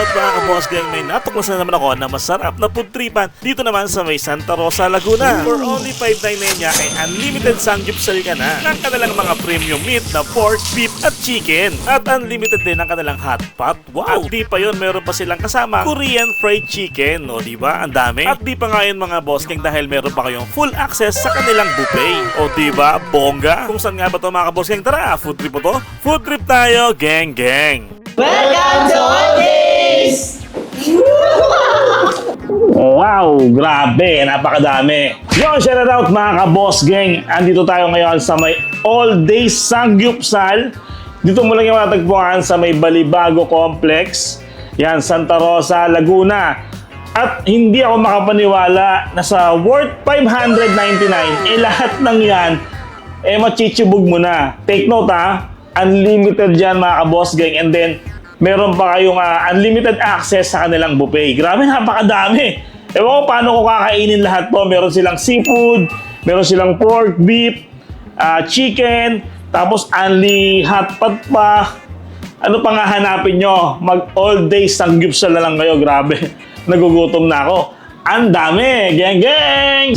out mga ka-boss gang, may natuklasan naman ako na masarap na food tripan dito naman sa may Santa Rosa, Laguna. For only 599 niya ay unlimited sanggupsal ka na ng kanilang mga premium meat na pork, beef at chicken. At unlimited din ang kanilang hot pot. Wow! At di pa yun, meron pa silang kasama Korean fried chicken. O diba? Ang dami. At di pa nga yun mga boss gang dahil meron pa kayong full access sa kanilang buffet. O diba? Bongga! Kung saan nga ba ito mga ka-boss gang? Tara, food trip po to. Food trip tayo, gang gang! Welcome to Oldies! Wow, grabe, napakadami. Yo, shout out mga ka-boss gang. Andito tayo ngayon sa may All Days Sanggupsal. Dito mo lang yung matagpuan sa may Balibago Complex. Yan, Santa Rosa, Laguna. At hindi ako makapaniwala na sa worth 599, lahat ng yan, machichibog mo na. Take note ha, unlimited dyan mga ka-boss gang, and then meron pa kayong unlimited access sa kanilang buffet. Grabe, napakadami. Ewan ko paano ko kakainin lahat to. Meron silang seafood, meron silang pork, beef, chicken, tapos only hot pot pa. Ano pa nga hanapin nyo? Mag all day sanggupsal na lang kayo. Grabe, nagugutom na ako. Ang dami, gang gang!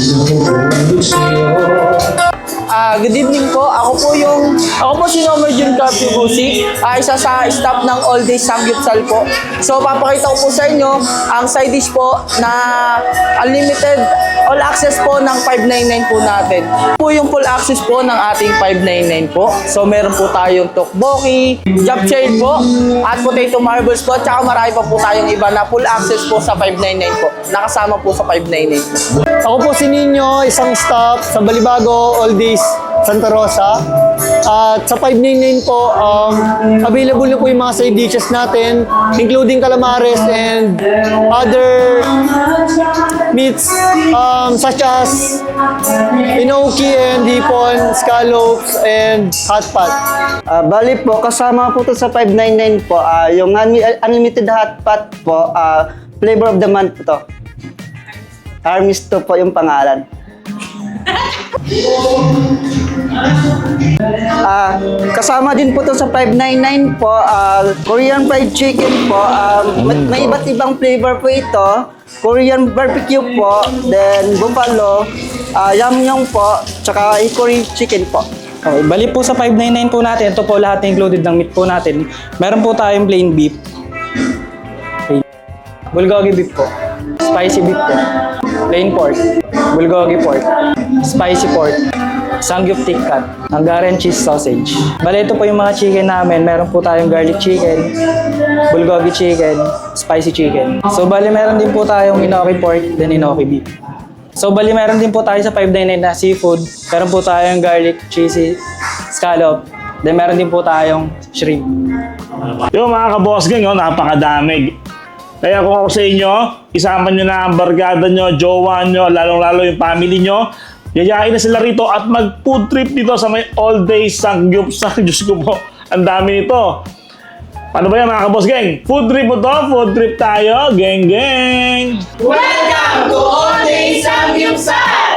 Good evening po. Ako po si Nomer Jun Carpibusi, isa sa staff ng All Days Sanggupsal po. So papakita ko po sa inyo ang side dish po na unlimited all access po ng 599 po natin. Po yung full access po ng ating 599 po. So meron po tayong tteokbokki, japchae po, at potato marbles po, tsaka marami pa po tayong iba na full access po sa 599 po. Nakasama po sa 599 po. Ako po si Nino, isang staff sa Balibago, All Days, Santa Rosa. At sa 599 po, available na po yung mga side dishes natin, including calamares and other meats such as inoki and hipon, scallops, and hot pot. Bali po, kasama po to sa 599 po, yung unlimited hot pot po, flavor of the month po to. Armisto po yung pangalan. Kasama din po to sa 599 po, Korean fried chicken po, may iba't ibang flavor po ito, Korean barbecue po, then buffalo, yamyong po, tsaka hickory chicken po. Okay, bali po sa 599 po natin, ito po lahat included ng meat po natin. Meron po tayong plain beef, bulgogi beef po, spicy beef po, plain pork, bulgogi pork, spicy pork, sangyup tikkat, Hungarian cheese sausage. Bali ito po yung mga chicken namin. Meron po tayong garlic chicken, bulgogi chicken, spicy chicken. So bali meron din po tayong inoki pork, then inoki beef. So bali meron din po tayo sa 599 na seafood. Meron po tayong garlic, cheesy, scallop. Then meron din po tayong shrimp. Yung mga ka-boss gang, napakadami. Kaya kung ako sa inyo, isama nyo na ang barkada nyo, jowa nyo, lalong-lalo yung family nyo. Yayain na sila rito at mag-food trip dito sa may all day sanggupsal. Diyos ko po, ang dami nito. Paano ba yan mga ka-boss gang? Food trip po to, food trip tayo, gang gang! Welcome to All Days Sanggupsal!